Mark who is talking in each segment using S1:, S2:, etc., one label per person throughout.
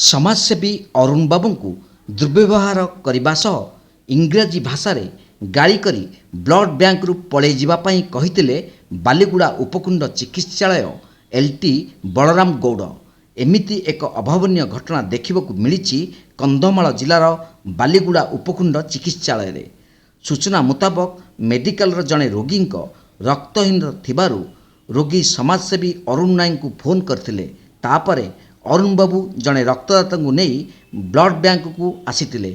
S1: समाजसेवी अरुण बाबू को दुर्व्यवहार करने सह इंग्राजी भाषा रे गाली करी ब्लड बैंक रु पळै जिबा पई कहिथिले बालीगुड़ा उपकुंड चिकित्सालय एलटी बलराम गौड़। एमिति एक अभावनीय घटना देखिबा मिली कंधमाल जिलार बालीगुड़ा उपकुंड चिकित्सालय रे। सूचना मुताबक मेडिकल जड़े रोगी रक्तहीन थिबारु रोगी समाजसेवी अरुण नायक को फोन करथिले। तापरे अरुण बाबू जड़े रक्तदाता को नहीं ब्लड बैंक को आसीथिले,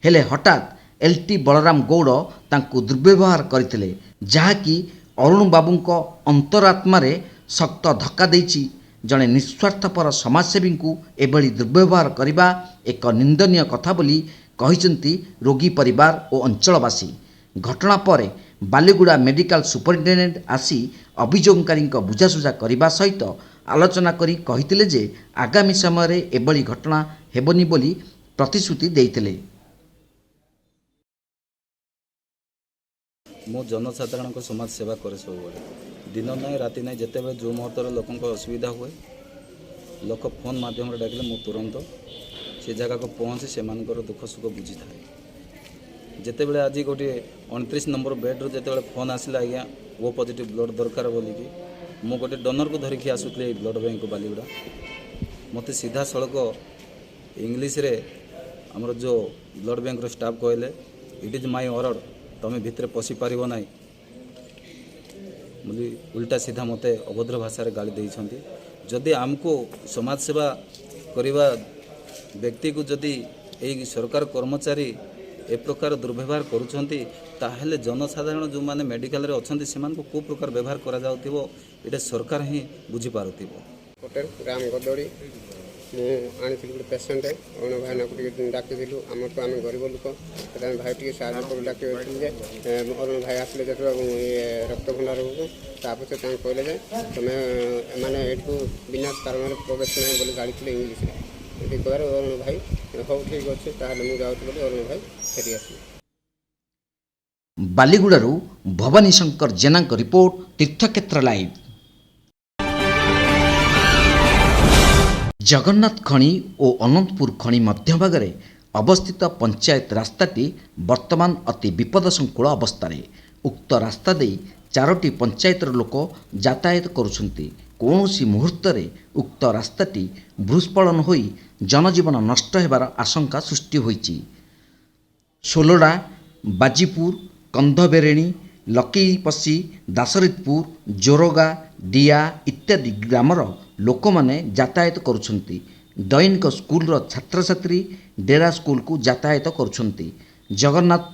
S1: हेले हठात एलटी बलराम गौड़ तांको दुर्व्यवहार करथिले, जहाँकि अरुण बाबू अंतरात्मा शक्त धक्का देछि। जड़े निस्वार्थपर समाजसेवी को एभली दुर्व्यवहार करने एक निंदनीय कथा बोली कहिसेंती रोगी परिवार और अंचलवासी। घटना पर बालीगुड़ा मेडिकल सुपरिटेडेंट आसी अभियोगकारी बुझासुझा करने सहित आलोचना करी कहिथिले जे आगामी समय एभली घटना हेबनी बोली प्रतिश्रुति देइथिले।
S2: मो जनसाधारण को समाज सेवा करे सब दिन ना राति ना जिते बड़े जो मुहूर्त लोक असुविधा हुए लोक फोन माध्यम डाकिले मु तुरंत से जगह को पहुँचे से दुख सुख बुझी थाए। जिते बड़े आज गोटे 29 नंबर बेड रू जिते फोन आसला आज्ञा ओ पॉजिटिव ब्लड दरकार बोलिकी मु गोटे डोनर को धरिकी आसुली ब्लड बैंक बालीगुड़ा मत सीधा सड़क इंग्लीश रे हमर जो ब्लड बैंक स्टाफ कहले इट इज माय ऑर्डर तमें भितर पशि पार ना बोली उल्टा सीधा मत अभद्र भाषा गाली देइछंती। जदि आमको समाज सेवा करवा व्यक्ति को जदि यही सरकार कर्मचारी ए प्रकार दुर्व्यवहार करुछंती ताहेले जनसाधारण जो माने मेडिकल रे अछंती सेमान को को प्रकार व्यवहार करा जाउतिबो एटा सरकार ही बुझी पारुतिबो।
S3: होटल ग्राम गदड़ी आनी गोटे पेसेंट अरुण भाई ना डाकी आम तो आम गरीब लोक भाई टी साहय कर डाक अरुण भाई आसले जो रक्त भंडार तापर से कहले जे तुम्हें मैंने ये बिना कारण प्रवेश ना बोली गाड़ी इंग्लीश ये कह अरुण भाई हौ ठीक अच्छे मुझे जाऊँ अरुण भाई फेरी आस।
S1: बालीगुड़ारू भवानी शंकर जेना रिपोर्ट तीर्थक्षेत्र लाइव। जगन्नाथ खणी और अनंतपुर खणी मध्यभाग अवस्थित पंचायत रास्ताटी वर्तमान अति विपदसंकुल अवस्था। उक्त रास्ता दे 4टी पंचायतर लोक यातायात करुछंती। कौनसी मुहूर्त उक्त रास्ताटी भूस्खलन होई जनजीवन नष्ट हेबार आशंका सृष्टि होईची। सोलोडा, बाजीपुर, कंधबेरेणी, लकीपसी, दासरितपुर, जोरगा, डिया इत्यादि ग्रामर लोक माने यातायात करुछंती। दैनिक स्कूल छात्र छात्री डेरा स्कूल को यातायात करुछंती। जगन्नाथ,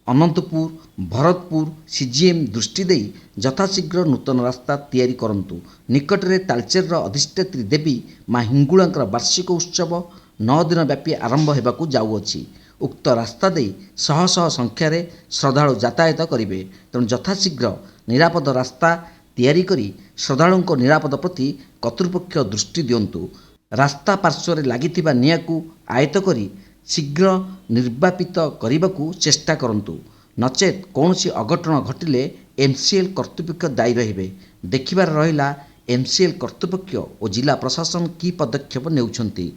S1: अनंतपुर, भरतपुर सीजीएम दृष्टि दे यथाशीघ्र नूतन रास्ता तैयारी करंतु। निकटरे तालचेर अधिष्ठात्री देवी माँ हिंगुळांकर वार्षिक उत्सव 9 दिन व्यापी आरंभ हेबाकू जाउअछि। उक्त रास्ता दे शह शह संख्यार श्रद्धालु यातायात करेंगे। तेणु यथाशीघ्र निरापद रास्ता तैयारी करी श्रद्धालुओं निरापद प्रति कर्तृपक्ष दृष्टि दियंतु। रास्ता पार्श्व लागिथिबा नियाकू आयत करी शीघ्र निर्वापित करने को चेष्टा करंतु। नचेत कौनसी अघटन घटिले एमसीएल कर्तृपक्ष दायी रहिबे। देखिबार रहिला एमसीएल कर्तृपक्ष और जिला प्रशासन की पदक्षेप नेउछंती।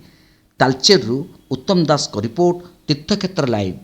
S1: तालचेरु उत्तम दास को रिपोर्ट तीर्थक्षेत्र लाइव।